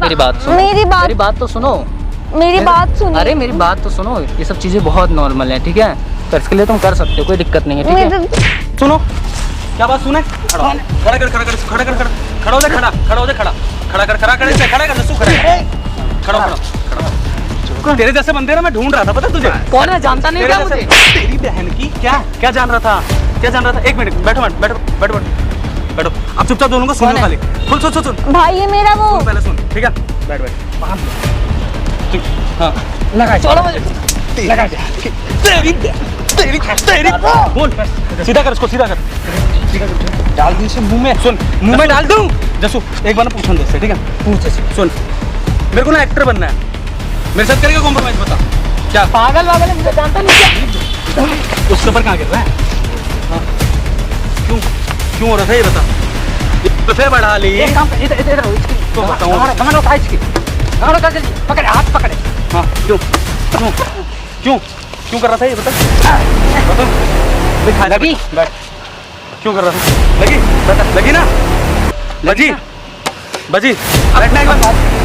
मेरी बात सुनो, मेरी बात तो सुनो, मेरी बात सुनो। अरे मेरी बात तो सुनो, ये सब चीजें बहुत नॉर्मल है, ठीक है? तो इसके लिए तुम कर सकते हो, कोई दिक्कत नहीं है, ठीक है? सुनो, क्या बात सुने? खड़ा कर, खड़ा कर, खड़ा कर, खड़ा हो जा, खड़ा हो जा, खड़ा कर, खड़ा कर, खड़ा खड़ा। तेरे जैसे बंदे ना मैं ढूंढ रहा था, पता तुझे? कौन है? जानता नहीं क्या मुझे? तेरी बहन की क्या जान रहा था? क्या जान रहा था? एक मिनट, बैठो बैठो। अब चुपचाप दोनों को सुनो खाली। सुन भाई ये मेरा वो पहले सुन, ठीक है? बैठ। हाँ लगा, चलो मुझे लगा दे। तेरी बोल, सीधा कर इसको, सीधा कर। डाल दूं इसे मुंह में, सुन, मुंह में डाल दूं। जसू एक बार ना पूछन दे इससे, ठीक है? पूछ से सुन, मेरे को ना एक्टर बनना है, मेरे साथ करेगा कॉम्प्रोमाइज? बता क्या पागल है, मुझे जानता नहीं क्या? उसके ऊपर कहाँ गिर रहा है? हाँ क्यों हो रहा था ये बता? फिर बढ़ा ली इधर तो बताऊँ, पकड़े, हाथ पकड़े। हाँ क्यों कर रहा था ये बता? लगी? बैठ। क्यों कर रहा था? लगी ना? बजी बैठना एक बार।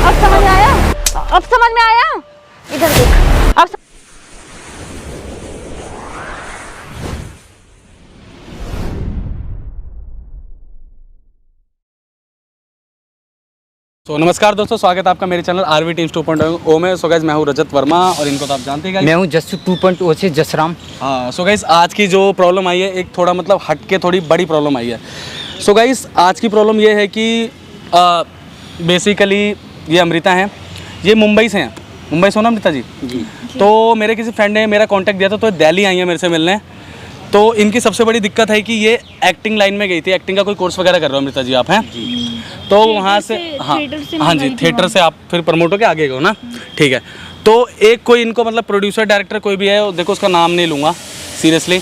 अब समझ में आया, इधर देख। अब तो नमस्कार दोस्तों, स्वागत है आपका मेरे चैनल आरवी टीम्स 2.0 में। सो गाइस मैं हूँ रजत वर्मा और इनको तो आप जानते हैं। मैं हूँ जस्सू 2.0 से जसराम। हाँ सो गाइस आज की जो प्रॉब्लम आई है, एक थोड़ा मतलब हट के थोड़ी बड़ी प्रॉब्लम आई है। सो गाइस आज की प्रॉब्लम ये है कि बेसिकली ये अमृता हैं, ये मुंबई से हैं। मुंबई से हो ना अमृता जी? तो मेरे किसी फ्रेंड ने मेरा कॉन्टैक्ट दिया था, तो दिल्ली आई है मेरे से मिलने। तो इनकी सबसे बड़ी दिक्कत है कि ये एक्टिंग लाइन में गई थी। एक्टिंग का कोई कोर्स वगैरह कर रहे हो अमृता जी आप? हैं तो वहाँ से हाँ जी, थिएटर से आप फिर प्रमोट होकर आगे गए ना, ठीक है? तो एक कोई इनको मतलब प्रोड्यूसर डायरेक्टर कोई भी है, देखो उसका नाम नहीं लूँगा सीरियसली,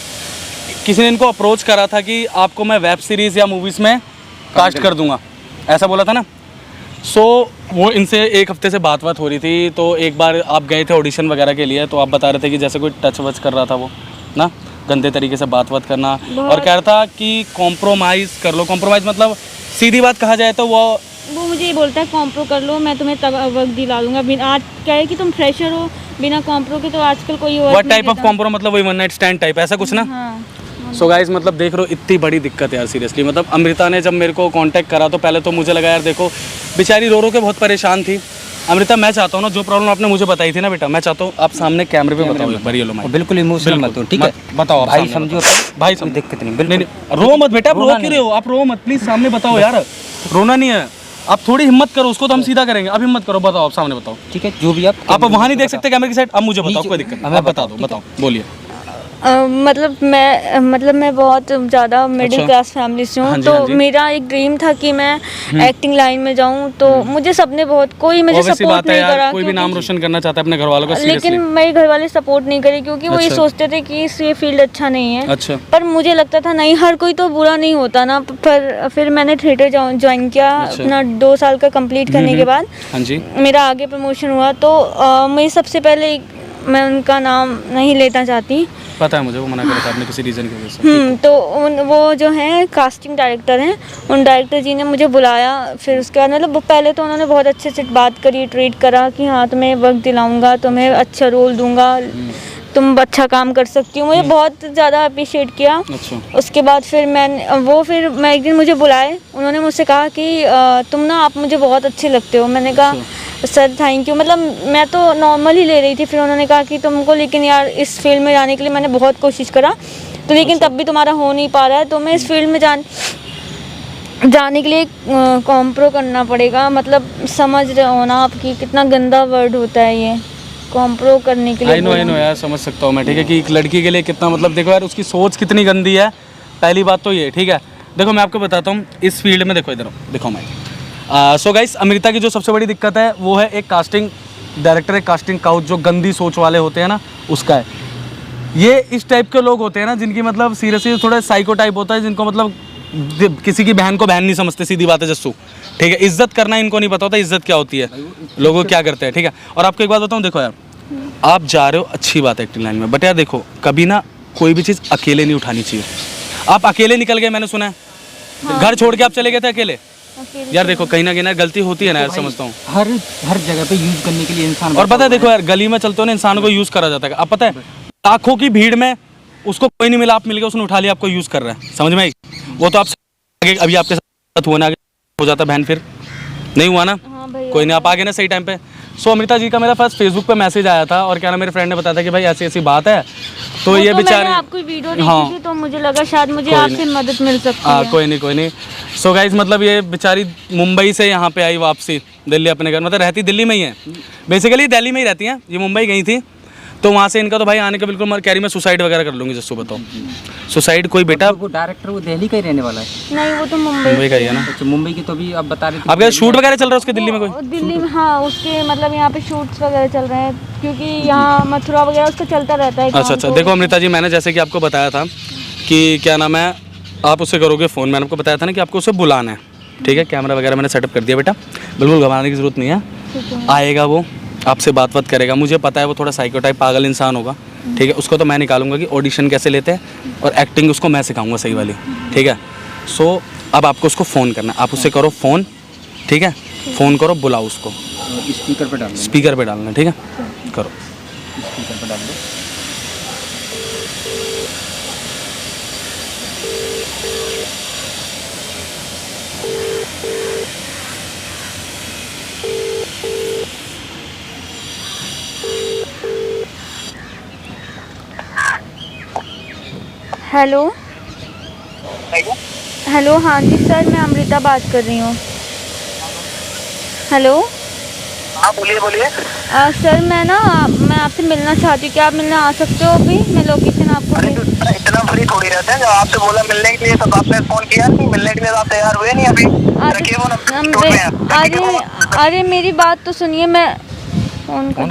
किसी ने इनको अप्रोच करा था कि आपको मैं वेब सीरीज़ या मूवीज़ में कास्ट कर दूंगा, ऐसा बोला था ना। सो वो इनसे एक हफ्ते से बात हो रही थी। तो एक बार आप गए थे ऑडिशन वगैरह के लिए, तो आप बता रहे थे कि जैसे कोई टच वच कर रहा था वो ना, गंदे तरीके से बात करना, और कह रहा था कि कॉम्प्रोमाइज़ कर लो। कॉम्प्रोमाइज़ मतलब सीधी बात कहा जाए तो वो मुझे ये बोलता है कॉम्प्रो कर लो, मैं तुम्हें तब वर्क दिला दूंगा। बिना आज क्या है कि तुम फ्रेशर हो, बिना कॉम्प्रो के तो आजकल कोई व्हाट टाइप ऑफ कॉम्प्रो, मतलब वही वन नाइट स्टैंड टाइप, ऐसा कुछ ना? सो गाइस मतलब देख रहे हो, इतनी बड़ी दिक्कत है यार सीरियसली। मतलब अमृता ने जब मेरे को कांटेक्ट करा तो पहले तो मुझे लगा यार देखो बेचारी रो के बहुत परेशान थी। अमृता मैं चाहता हूँ ना, जो प्रॉब्लम आपने मुझे बताई थी ना बेटा, मैं चाहता हूँ आप सामने कैमरे पे बताओ एक बार। ये लो माइक, बिल्कुल इमोशनल मत हो, ठीक है? बताओ भाई, समझो भाई, कोई दिक्कत नहीं, बिल्कुल रो मत बेटा, आप रो क्यों रहे हो? आप रो मत प्लीज, सामने बताओ यार, रोना नहीं है। आप थोड़ी हिम्मत करो, उसको तो हम सीधा करेंगे। अब हिम्मत करो, बताओ आप सामने बताओ, ठीक है? जो भी आप वहाँ नहीं देख सकते कैमरे की साइड, अब मुझे बताओ, कोई दिक्कत नहीं, आप बता दो, बताओ बोलिए। मतलब मैं बहुत ज़्यादा मिडिल क्लास फैमिली से हूँ। तो मेरा एक ड्रीम था कि मैं एक्टिंग लाइन में जाऊँ। तो मुझे सबने बहुत, कोई मुझे सपोर्ट नहीं करा। कोई भी नाम रोशन करना चाहता है अपने घर वालों का, लेकिन मेरे घर वाले सपोर्ट नहीं करे, क्योंकि वो ये सोचते थे कि ये फील्ड अच्छा नहीं है। अच्छा। पर मुझे लगता था नहीं, हर कोई तो बुरा नहीं होता ना। पर फिर मैंने थिएटर ज्वाइन किया अपना 2 साल का कंप्लीट करने के बाद। हाँ जी। मेरा आगे प्रमोशन हुआ। तो मैं सबसे पहले, मैं उनका नाम नहीं लेना चाहती, पता है मुझे, वो मना कर रहा था आपने किसी रीज़न की वजह से। तो वो जो हैं कास्टिंग डायरेक्टर हैं, उन डायरेक्टर जी ने मुझे बुलाया। फिर उसके बाद मतलब पहले तो उन्होंने बहुत अच्छे से बात करी, ट्रीट करा कि हाँ तुम्हें वक्त दिलाऊंगा, तुम्हें अच्छा रोल दूंगा, तुम अच्छा काम कर सकती हो। मुझे बहुत ज़्यादा अप्रिशिएट किया। अच्छा। उसके बाद फिर मैं एक दिन मुझे बुलाए, उन्होंने मुझसे कहा कि तुम ना, आप मुझे बहुत अच्छे लगते हो। मैंने कहा सर थैंक यू, मतलब मैं तो नॉर्मल ही ले रही थी। फिर उन्होंने कहा कि तुमको, लेकिन यार इस फील्ड में जाने के लिए मैंने बहुत कोशिश करा, तो लेकिन तब भी तुम्हारा हो नहीं पा रहा है, तो मैं इस फील्ड में जाने के लिए कॉम्प्रो करना पड़ेगा। मतलब समझ रहे हो ना आप कि कितना गंदा वर्ड होता है ये, कॉम्प्रो करने के लिए। आई नो यार, समझ सकता हूँ मैं, ठीक है? कि एक लड़की के लिए कितना, मतलब देखो यार उसकी सोच कितनी गंदी है, पहली बात तो ये, ठीक है? देखो मैं आपको बताता हूँ इस फील्ड में, देखो इधर देखो मैं। सो गाइस अमृता की जो सबसे बड़ी दिक्कत है वो है एक कास्टिंग डायरेक्टर, एक कास्टिंग काउच जो गंदी सोच वाले होते हैं ना, उसका है। ये इस टाइप के लोग होते हैं ना जिनकी मतलब सीरियसली थोड़ा साइको टाइप होता है, जिनको मतलब किसी की बहन को बहन नहीं समझते, सीधी बात है जस्सू, ठीक है? इज्जत करना इनको नहीं पता होता, इज्जत क्या होती है, लोगों क्या करते हैं, ठीक है? और आपको एक बात बताऊँ, देखो यार आप जा रहे हो, अच्छी बात है एक्टिंग लाइन में, बट यार देखो कभी ना कोई भी चीज़ अकेले नहीं उठानी चाहिए। आप अकेले निकल गए, मैंने सुना है घर छोड़ के आप चले गए थे अकेले, अकेले यार देखो कहीं ना गलती होती है ना यार, समझता हूँ। हर जगह पे यूज करने के लिए इंसान और पता है देखो यार, गली में चलते हो ना इंसान को यूज करा जाता है। अब पता है लाखों की भीड़ में उसको कोई नहीं मिला, आप मिल गए, उसने उठा लिया, आपको यूज कर रहा है, समझ में आई? वो तो आपसे अभी आपके साथ हुआ ना, आगे हो जाता बहन, फिर नहीं हुआ ना। हाँ भैया। कोई नहीं, आप आ गए ना सही टाइम पे। सो अमृता जी का मेरा फर्स्ट फेसबुक पे मैसेज आया था और क्या ना, मेरे फ्रेंड ने बताया था कि भाई ऐसी ऐसी बात है, तो ये बेचारे, मैंने आपकी वीडियो देखी हाँ। थी तो मुझे लगा शायद मुझे कोई आपसे मदद मिल सकती हाँ है। कोई नहीं। सो गाइज मतलब ये बेचारी मुंबई से यहाँ पे आई वापसी दिल्ली अपने घर, मतलब रहती दिल्ली में ही है बेसिकली, दिल्ली में ही रहती हैं, ये मुंबई गई थी। तो वहाँ से इनका तो भाई आने का बिल्कुल मर कह रही मैं सुसाइड वगैरह कर लूँगी, जस्सू बताओ। सुसाइड कोई बेटा, वो डायरेक्टर वो दिल्ली का ही रहने वाला है। नहीं वो तो मुंबई का ही है ना। अच्छा मुंबई की, तो भी आप बता रहे थे आपका शूट वगैरह चल रहा है उसके दिल्ली में कोई? दिल्ली में, हाँ उसके मतलब यहाँ पे शूट्स वगैरह चल रहे हैं, क्योंकि यहाँ मथुरा वगैरह उसका चलता रहता है काम। अच्छा, देखो अमृता जी, मैंने जैसे कि आपको बताया था कि क्या नाम है, आप उससे करोगे फ़ोन, मैंने आपको बताया था ना कि आपको उसे बुलाना है, ठीक है? कैमरा वगैरह मैंने सेटअप कर दिया बेटा, बिल्कुल घबराने की ज़रूरत नहीं है। आएगा वो, आपसे बात करेगा, मुझे पता है वो थोड़ा साइको टाइप पागल इंसान होगा, ठीक है? उसको तो मैं निकालूंगा कि ऑडिशन कैसे लेते हैं और एक्टिंग उसको मैं सिखाऊंगा सही वाली, ठीक है? सो अब आपको उसको फ़ोन करना है, आप उससे करो फ़ोन, ठीक है? फ़ोन करो, बुलाओ उसको, स्पीकर पे डालना, स्पीकर पे डालना, ठीक है? करो, स्पीकर पे डाल दो। हेलो हेलो, हाँ जी सर, मैं अमृता बात कर रही हूँ। हेलो, हाँ बोलिए। सर मैं आपसे मिलना चाहती हूँ, क्या आप मिलने आ सकते हो अभी? मैं लोकेशन आपको अरे तो इतना फ्री थोड़ी रहते हैं, जब आपसे बोला मिलने के लिए तब आपने फोन किया नहीं, मिलने के लिए तो आप तैयार हुए नहीं अभी। रखिए वो ना, अरे मेरी बात तो सुनिए, मैं फोन कर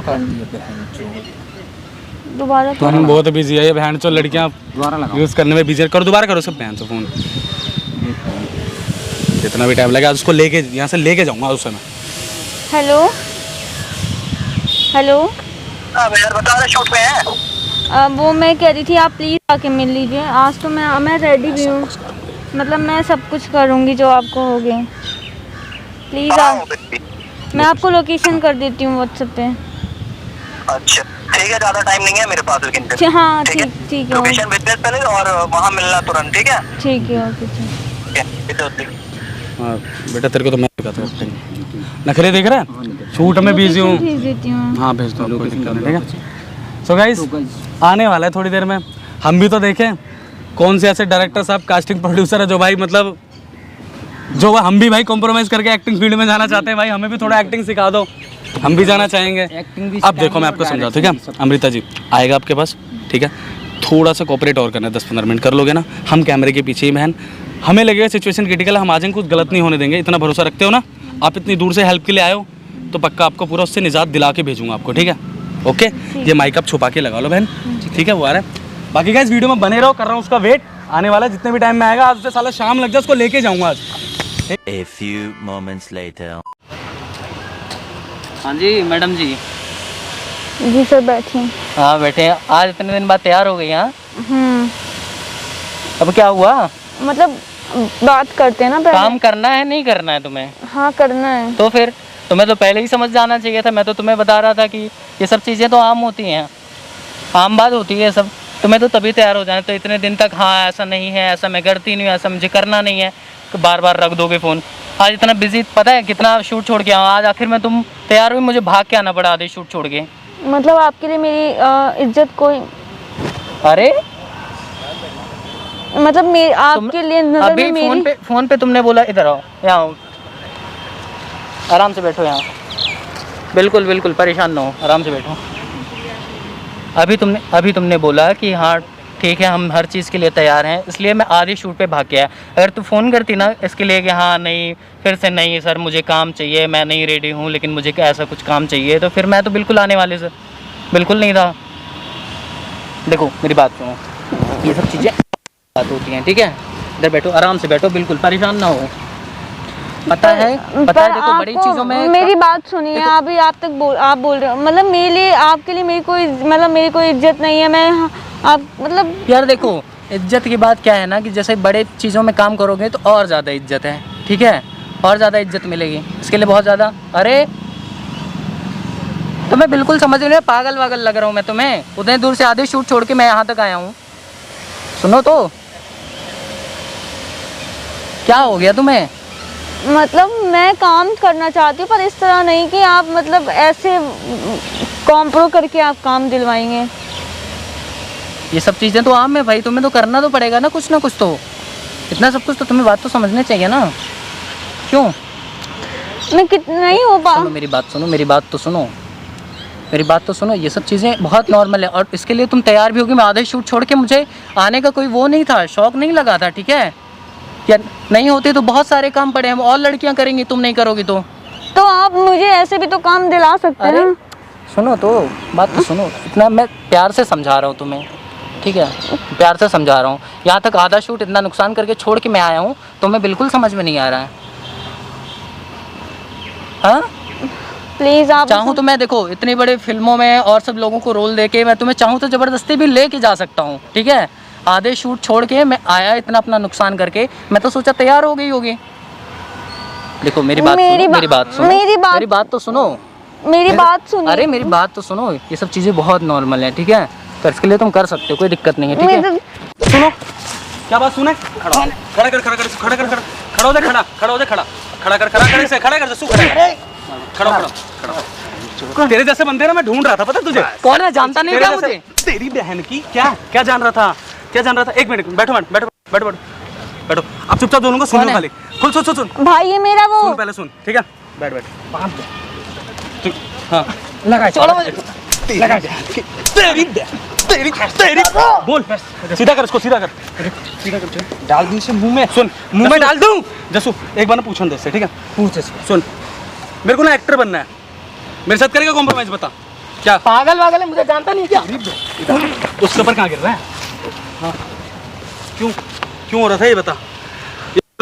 दोबारा तो हम बहुत बिजी है, ये बहन चो लड़कियाँ दोबारा लगाओ, यूज़ करने में बिजी है। करो, दोबारा करो सब बहन चो फ़ोन, जितना भी टाइम लगेगा उसको लेके यहाँ से लेके जाऊँगा उस समय। हेलो हेलो, यार बता रहे शूट पे हैं। वो मैं कह रही थी आप प्लीज़ आके मिल लीजिए, आज तो मैं रेडी भी हूँ, मतलब मैं सब कुछ करूँगी जो आपको होगे, प्लीज़ आप, मैं आपको लोकेशन कर देती हूँ व्हाट्सएप पे। अच्छा ठीक है, ज्यादा टाइम नहीं है मेरे पास, लेकिन हाँ ठीक है, लोकेशन भेजने से पहले और वहाँ मिलना तुरंत, ठीक है? ठीक है, ओके। हाँ बेटा, तेरे को तो मैं दिखाता हूँ, नखरे देख रहा है, शूट में बिजी हूँ। भेज देती हूँ। हाँ भेज दो, कोई दिक्कत नहीं, ठीक है? सो गाइस आने वाला है थोड़ी देर में, हम भी तो देखें कौन से ऐसे डायरेक्टर साहब, कास्टिंग प्रोड्यूसर है जो भाई मतलब जो हम भी भाई कॉम्प्रोमाइज़ करके एक्टिंग फील्ड में जाना चाहते हैं। भाई हमें भी थोड़ा एक्टिंग सिखा दो, हम भी जाना चाहेंगे। अब देखो मैं आपको समझाऊँ, ठीक है? अमृता जी आएगा आपके पास, ठीक है? थोड़ा सा कोऑपरेट और करना है, 10-15 मिनट कर लोगे ना, हम कैमरे के पीछे ही बहन, हमें लगेगा सिचुएशन क्रिटिकल है, हम आ जाएंगे, कुछ गलत नहीं होने देंगे, इतना भरोसा रखते हो ना? आप इतनी दूर से हेल्प के लिए आए हो तो पक्का आपको पूरा उससे निजात दिला के भेजूंगा आपको, ठीक है? ओके, ये माइक आप छुपा के लगा लो बहन, ठीक है? वो आ रहा है। बाकी गाइस वीडियो में बने रहो, कर रहा हूँ उसका वेट, आने वाला है, जितने भी टाइम में आएगा, आज से साला शाम लग जाए, उसको लेके जाऊँगा आज। A few moments later. हाँ जी मैडम जी। जी सर बैठिए। हाँ बैठे हैं, आज इतने दिन बाद तैयार हो गई? हाँ अब क्या हुआ? मतलब बात करते हैं ना पहले। काम करना है नहीं करना है तुम्हें? हाँ करना है। तो फिर तुम्हें तो पहले ही समझ जाना चाहिए था, मैं तो तुम्हें बता रहा था कि ये सब चीज़ें तो आम होती हैं, आम बात होती है सब, तुम्हें तो तभी तैयार हो जाना। तो इतने दिन तक हाँ ऐसा नहीं है, ऐसा मैं करती नहीं हूँ, ऐसा मुझे करना नहीं है, तो बार बार रख दोगे फ़ोन। आज इतना बिजी, पता है कितना शूट छोड़ के आऊँ, आज आखिर में तुम तैयार हुई, मुझे भाग के आना पड़ा आधे शूट छोड़ के। मतलब आपके लिए मेरी इज्जत कोई, अरे मतलब मेरे आपके लिए नजर अभी में मेरी फोन पे तुमने बोला इधर आओ, यहाँ आओ, आराम से बैठो यहाँ, बिल्कुल बिल्कुल परेशान ना हो, आराम से बैठो। अभी तुमने बोला कि हाँ ठीक है हम हर चीज़ के लिए तैयार हैं, इसलिए मैं आधे शूट पे भाग गया। अगर तू फ़ोन करती ना इसके लिए कि हाँ नहीं, फिर से नहीं सर मुझे काम चाहिए, मैं नहीं रेडी हूँ, लेकिन मुझे ऐसा कुछ काम चाहिए, तो फिर मैं तो बिल्कुल आने वाले सर, बिल्कुल नहीं था। देखो मेरी बात सुनो, ये सब चीज़ें बात होती हैं, ठीक है? इधर बैठो, आराम से बैठो, बिल्कुल परेशान ना हो। पता है देखो बड़ी चीज़ों में मेरी बात सुनिए, अभी आप बोल रहे हो, मतलब मेरे लिए आपके लिए मेरी कोई इज्जत नहीं है। मैं आप मतलब यार देखो इज्जत की बात क्या है ना कि जैसे बड़े चीज़ों में काम करोगे तो और ज़्यादा इज्जत है, ठीक है? और ज़्यादा इज्जत मिलेगी, इसके लिए बहुत ज़्यादा। अरे तो मैं बिल्कुल समझ नहीं, पागल वागल लग रहा हूँ मैं तुम्हें? उतने दूर से आधे शूट छोड़ के मैं यहाँ तक आया हूँ। सुनो तो, क्या हो गया तुम्हें? मतलब मैं काम करना चाहती हूँ पर इस तरह नहीं कि आप मतलब ऐसे कॉम्प्रो करके आप काम दिलवाएंगे। ये सब चीज़ें तो आम है भाई, तुम्हें तो करना तो पड़ेगा ना कुछ तो। इतना सब कुछ तो तुम्हें बात तो समझनी चाहिए ना। क्यों? मैं नहीं हो पा। सुनो मेरी बात, सुनो मेरी बात तो सुनो, मेरी बात तो सुनो। ये सब चीज़ें बहुत नॉर्मल है और इसके लिए तुम तैयार भी होगी। मैं आधे शूट छोड़ के मुझे आने का कोई वो नहीं था, शौक नहीं लगा था, ठीक है? या नहीं होते तो बहुत सारे काम पड़े हैं, और लड़कियां करेंगी, तुम नहीं करोगी तो आप मुझे ऐसे भी तो काम दिला सकते हैं। अरे सुनो तो, बात तो सुनो। इतना मैं प्यार से समझा रहा हूँ तुम्हें, ठीक है? प्यार से समझा रहा हूँ। यहाँ तक आधा शूट इतना नुकसान करके छोड़ के मैं आया हूँ, तुम्हें बिल्कुल समझ में नहीं आ रहा है। हाँ, प्लीज आप चाहूँ तो मैं देखो इतनी बड़ी फिल्मों में और सब लोगों को रोल देके मैं तुम्हें चाहूँ तो ज़बरदस्ती भी लेके जा सकता हूँ, ठीक है? आधे शूट छोड़ के मैं आया इतना अपना नुकसान करके, मैं तो सोचा तैयार हो गई होगी। देखो मेरी बात सुनो, मेरी बात सुनो, मेरी बात तो सुनो, मेरी बात सुनिए। अरे मेरी बात तो सुनो। ये सब चीज़ें बहुत नॉर्मल है, ठीक है? तो इसके लिए तुम कर सकते हो, कोई दिक्कत नहीं है, ठीक है? सुनो, क्या बात सुने? खड़ा हो, खड़ा कर, खड़ा कर, खड़ा कर, खड़ा हो जा, खड़ा हो जा, खड़ा कर, खड़ा कर, खड़ा कर, जसू खड़ा, खड़ा। तेरे जैसे बंदे ना मैं ढूंढ रहा था, पता तुझे? कौन है? जानता नहीं क्या मुझे? तेरी बहन की क्या जान रहा था? क्या जान रहा था? एक मिनट, बैठो बैठो। अब चुपचाप दोनों को सुन लो खाली। सुन भाई ये मेरा वो सुन, पहले सुन, ठीक है? बैठ। हाँ, लगा चलो मुझे। तेरी बोल, सीधा कर इसको, सीधा कर, डाल दूं इसे मुंह में। सुन, मुंह में डाल दूं। जसू एक बार ना पूछन दे, ठीक है? पूछ। सुन, मेरे को ना एक्टर बनना है, मेरे साथ करेगा कॉम्प्रोमाइज? बता क्या? पागल वागल है, मुझे जानता नहीं क्या? उसके ऊपर कहाँ गिर रहा है? हाँ, क्यों हो रहा था ये बता?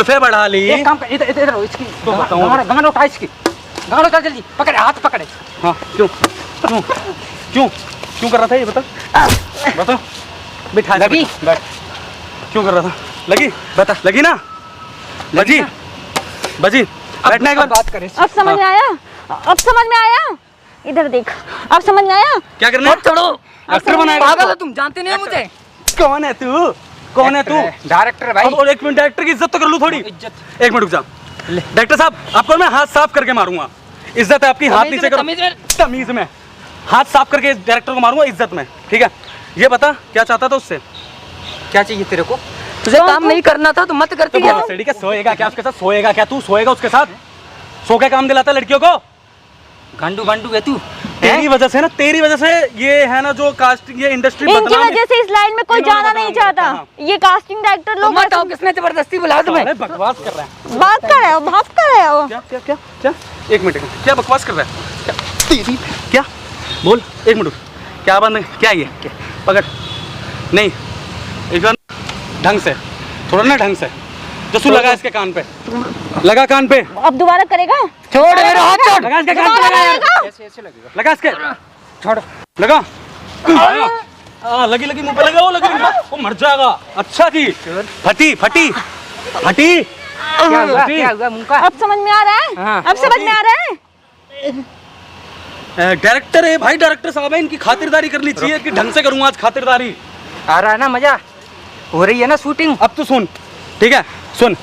ये बढ़ा ली। एक काम कर, इधर इसकी तो बताऊं, गाना उठा, इसकी गाना उठा, जल्दी पकड़े, हाथ पकड़े। हाँ, क्यों कर रहा था ये बता बैठा लगी? बैठ। क्यों कर रहा था? लगी? बता। लगी ना? बजी बैठना एक बार। बात करें। अब समझ में आया? अब समझ में आया? इधर देख, अब समझ में आया? क्या करना है? छोड़ो, एक्टर बनाएगा? पागल हो तुम, जानते नहीं हो मुझे? कौन है तू? डायरेक्टर भाई। और एक मिनट, डायरेक्टर की इज्जत तो कर लूं थोड़ी। इज्जत एक मिनट रुक जा। डायरेक्टर साहब, आपको मैं हाथ साफ करके मारूंगा। इज्जत है आपकी, हाथ नीचे करो। तमीज में हाथ साफ करके डायरेक्टर को मारूंगा, इज्जत में, ठीक है? ये बता क्या चाहता था उससे? क्या चाहिए तेरे को? तुझे काम नहीं करना था तो मत करती क्या? ठीक है, सोएगा क्या उसके साथ? सोएगा क्या तू? सोएगा उसके साथ? सो के काम दिलाता लड़कियों को? गांडू है तू। तेरी वजह से ना, तेरी वजह से ये है ना जो कास्टिंग, ये इंडस्ट्री इनकी वजह से इस लाइन में कोई जाना नहीं चाहता। ये कास्टिंग डायरेक्टर लोग मत आओ, किसने जबरदस्ती बुलाया तुम्हें? बकवास कर रहा है। बात कर रहे हो? क्या? एक मिनट, क्या बकवास कर रहा है? तेरी क्या? बोल, एक मिनट, क्या बंद? क्या ये? पकड़, नहीं, एक बार ढंग से, थोड़ा ना ढंग से। जसू लगा इसके कान पे, लगा कान पे। अब दोबारा करेगा? छोड़ मेरा हाथ, छोड़। लगा इसके कान पे, लगा यार। ऐसे लगेगा। लगा इसके, छोड़, लगा। लगी मुंह पे लगा, वो मर जाएगा। अच्छा जी, फटी। क्या हुआ मुंह का? अब समझ में आ रहा है? हाँ। अब समझ में आ रहा है? डायरेक्टर है भाई, डायरेक्टर साहब है, इनकी खातिरदारी करनी चाहिए कि ढंग से करूंगा आज खातिरदारी। आ रहा है ना मजा? हो रही है ना शूटिंग? अब तो सुन, ठीक है? सुन,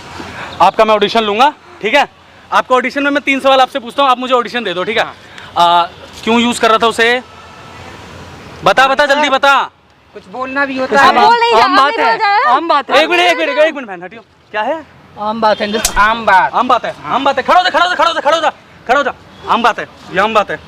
आपका मैं ऑडिशन लूंगा, ठीक है? आपका ऑडिशन में मैं 3 सवाल आपसे पूछता हूँ, आप मुझे ऑडिशन दे दो, ठीक है? क्यों यूज कर रहा था उसे? बता जल्दी बता। कुछ बोलना भी होता है। बोल नहीं आम बात है, आम बात है। एक मिनट बहन हटियो। क्या है? आम बात है, आम बात है। खड़ा हो जा। आम बात है, ये आम बात है,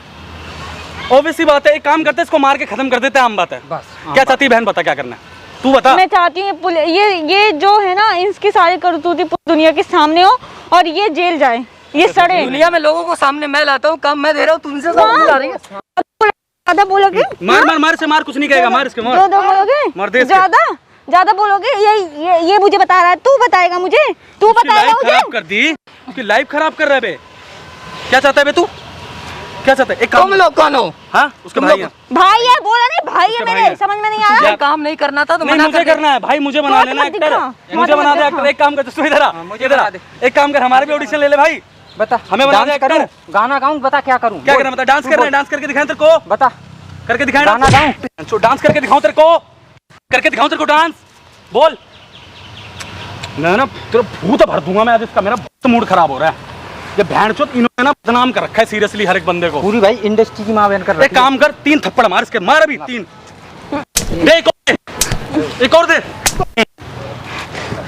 ऑब्वियसली बात है। एक काम करते हैं, इसको मार के खत्म कर देते हैं, आम बात है। बस क्या चाहती है बहन? बता क्या करना है, तू बता। मैं चाहती हूँ ये जो है ना, इसकी सारी करतूती पूरी दुनिया के सामने हो और ये जेल जाए, ये सड़े। दुनिया में लोगों को सामने मैं लाता हूँ, काम मैं दे रहा हूँ, तुमसे सब बुला रही है। ज्यादा बोलोगे? मार से मार, कुछ नहीं कहेगा, मार इसके, मार। दो बोलोगे? मार दे इसके। ज्यादा बोलोगे? ये मुझे बता रहा है, तू बताएगा मुझे? तू बताएगा मुझे? खराब कर दी, उसकी लाइफ खराब कर रहा है बे। क्या चाहता है बे तू? क्या चाहते हैं? एक तुम काम लोग कौन हो? हाँ उसके भाई हैं। भाई है, बोला नहीं भाई है उसके भाई मेरे, है। समझ में नहीं आ रहा। तुझे काम नहीं करना था तो नहीं मना मुझे कर दे। करना है भाई, मुझे बना मौत लेना मत एक्टर, दिखा, मुझे मौत बना मत दे दिखा। एक्टर। एक काम कर तू इधर आ, इधर आ, एक काम कर हमारे भी ऑडिशन ले ले भाई, बता हमें बना दे एक्टर। गाना गाऊं, बता क्या करूं? क्या करना बता? डांस करना है, डांस करके दिखाएं तेरे को, बता करके दिखाएं गाना गाऊं? डांस करके दिखाऊं तेरे को, करके दिखाऊं तेरे को डांस, बोल। मैं ना तेरा भूत भर दूंगा मैं आज इसका, मेरा बहुत मूड खराब हो रहा है। ये भैंचोद इन्होंने ना बदनाम कर रखा है सीरियसली हर एक बंदे को। पूरी भाई इंडस्ट्री की मां बहन कर एक काम कर, 3 थप्पड़ मार इसके, मार अभी 3 दे, एक और दे।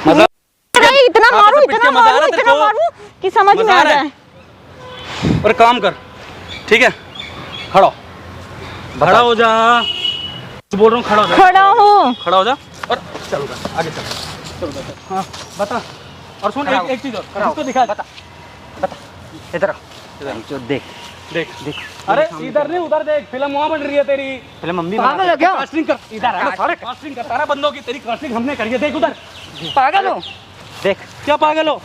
मजा अरे इतना आपस मारूं, में पिट के इतना मजा आ रहा मारूं, है तेरे इतना को? मारूं कि समझ में मजा आ आ रहा रहा है। और काम कर, ठीक है, खड़ा हो, खड़ा हो जा, बोल रहा हूँ खड़ा हो जा, खड़ा हूँ। खड़ा हो जा और चल उधर, आगे चल। हाँ बता, और सुन एक चीज और, इसको दिखा, बता इधर आ, जो देख देख देख, अरे इधर नहीं उधर देख, फिल्म वहाँ बन रही है तेरी, पहले मम्मी पागल हो क्या? कास्टिंग कर, इधर आ ना, सारे कास्टिंग करता है बंदों की, तेरी कास्टिंग हमने करी है, देख उधर। पागल हो? देख क्या पागल हो,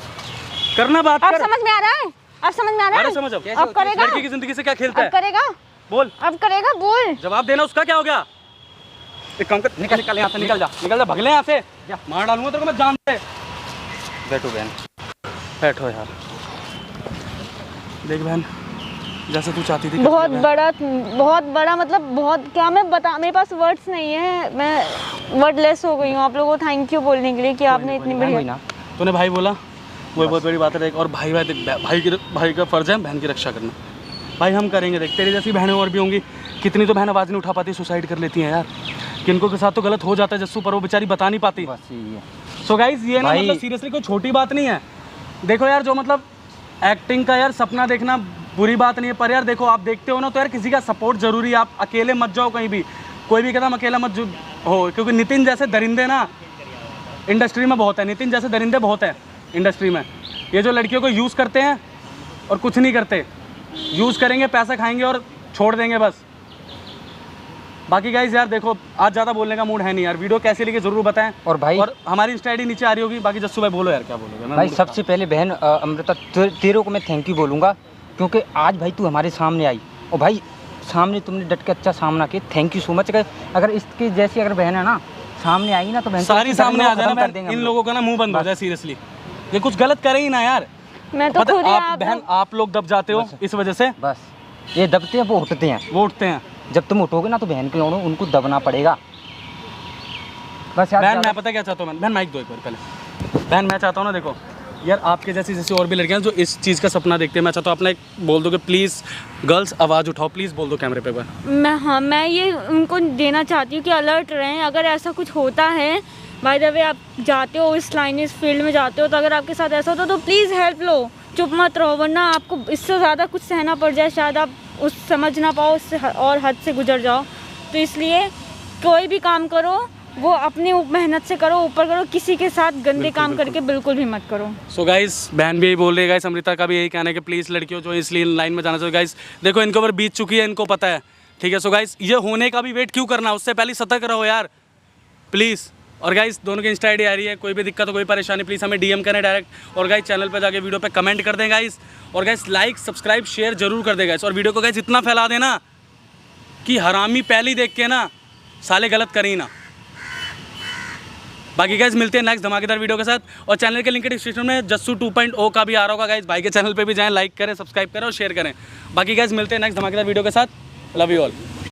करना बात अब कर। समझ में आ रहा है, अब समझ में आ रहा अरे है। समझ अब अब करेगा, लड़की की जिंदगी से क्या खेलता अब है, करेगा, बोल, अब करेगा, बोल। जवाब देना उसका। क्या हो गया? एक काम कर, निकल निकल यहाँ से, निकल जा भगले यहाँ से, मार डालूंगा तेरे को मैं जान से। बैठो बहन, बैठो यार, देख बहन जैसे तू चाहती थी बहुत बड़ा मतलब बहुत क्या मैं बता, मेरे पास वर्ड्स नहीं है, मैं वर्डलेस हो गई हूँ आप लोगों को थैंक यू बोलने के लिए कि आपने इतनी बहन हुई बढ़िया। ना। तूने भाई बोला, वो बहुत बड़ी बात है। देख, और भाई का फर्ज है बहन की रक्षा करना। भाई हम करेंगे, देख तेरी जैसी बहनें और भी होंगी, कितनी तो बहन आवाज़ नहीं उठा पाती, सुसाइड कर लेती हैं यार, किनको के साथ तो गलत हो जाता है जस्सू, पर वो बेचारी बता नहीं पाती। बस यही है सो गाइस ये ना भाई- मतलब सीरियसली कोई छोटी बात नहीं है। देखो यार, जो मतलब एक्टिंग का यार सपना देखना बुरी बात नहीं है, पर यार देखो आप देखते हो ना तो यार किसी का सपोर्ट जरूरी है। आप अकेले मत जाओ कहीं भी, कोई भी कहता हम अकेला मत हो, क्योंकि नितिन जैसे दरिंदे ना इंडस्ट्री में बहुत है, नितिन जैसे दरिंदे बहुत है इंडस्ट्री में। ये जो लड़कियों को यूज़ करते हैं और कुछ नहीं करते, यूज़ करेंगे, पैसा खाएंगे और छोड़ देंगे बस। बाकी गाइस यार देखो, आज ज़्यादा बोलने का मूड है नहीं यार, वीडियो कैसी लगी जरूर बताएं। और भाई- और हमारी इंस्टा आईडी नीचे आ रही होगी। बाकी जस्सू भाई बोलो यार, क्या बोलोगे? मैं भाई। मूड सबसे पहले बहन अमृता तेरे को मैं थैंक यू बोलूँगा, क्योंकि आज भाई तू हमारे सामने आई और भाई सामने तुमने डट के अच्छा सामना किया, थैंक यू सो मच। अगर इसकी जैसी अगर बहन है ना सामने आएगी ना तो बहन सारी सामने आ जाए ना, कर देंगे इन हम लोगों का ना मुंह बंद हो जाए सीरियसली। ये कुछ गलत करे ही ना यार। मैं तो पता खुद ही आप बहन आप लोग दब जाते हो इस वजह से, बस ये दबते हैं वो उठते हैं, वो उठते हैं। जब तुम उठोगे ना तो बहन के लोगों उनको दबना पड़ेगा। बस यार बहन मैं पता क्या चाहता हूँ, बहन माइक दो एक बार पहले। बहन मैं चाहता हूँ ना, देखो यार आपके जैसी और भी लड़कियां जो इस चीज़ का सपना देखते हैं, मैं चाहता हूँ अपना एक बोल दो कि प्लीज़ गर्ल्स आवाज़ उठाओ, प्लीज़ बोल दो कैमरे पे एक बार। मैं ये उनको देना चाहती हूँ कि अलर्ट रहें, अगर ऐसा कुछ होता है, बाय द वे आप जाते हो इस लाइन इस फील्ड में जाते हो, तो अगर आपके साथ ऐसा होता तो प्लीज़ हेल्प लो, चुप मत रहो, वरना आपको इससे ज़्यादा कुछ सहना पड़ जाए, शायद आप उस समझ ना पाओ, उससे और हद से गुजर जाओ। तो इसलिए कोई भी काम करो वो अपनी मेहनत से करो, ऊपर करो, किसी के साथ गंदे काम करके बिल्कुल भी मत करो। सो गाइस बहन भी यही बोल रही है, गाइस अमृता का भी यही कहना है कि प्लीज़ लड़कियों जो इसलिए लाइन में जाना चाहिए। गाइस देखो इनके ऊपर बीत चुकी है, इनको पता है, ठीक है। सो गाइस ये होने का भी वेट क्यों करना, उससे पहले सतर्क रहो यार प्लीज़। और गाइस दोनों की इंस्टा आईडी आ रही है, कोई भी दिक्कत हो कोई परेशानी प्लीज़ हमें डीएम करें डायरेक्ट। और गाइस चैनल पे जाके वीडियो पे कमेंट कर दें गाइस, और गाइस लाइक सब्सक्राइब शेयर जरूर कर दें गाइस। और वीडियो को गाइस इतना फैला देना कि हरामी पहले ही देख के ना साले गलत करें ही ना। बाकी गाइस मिलते हैं नेक्स्ट धमाकेदार वीडियो के साथ, और चैनल के लिंक के डिस्क्रिप्शन में जस्सू 2.0 का भी आ रहा होगा गाइस, भाई के चैनल पे भी जाएं, लाइक करें, सब्सक्राइब करें और शेयर करें। बाकी गाइस मिलते हैं नेक्स्ट धमाकेदार वीडियो के साथ, लव यू ऑल।